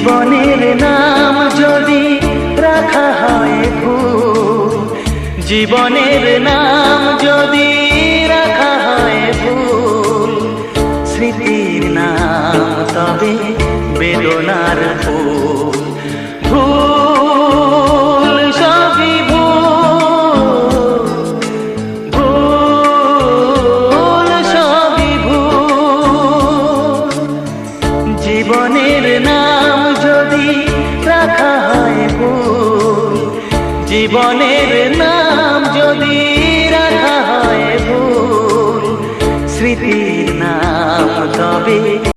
জীবনের নাম যদি রাখা হয় ভুল, জীবনের নাম যদি রাখা হয় ভুল, স্মৃতির নাম তবে বেদনার ফুল। ভুল সবই ভুল, ভুল সবই ভুল। জীবনের নাম যদি রাখা হয় ভুল, জীবনের নাম যদি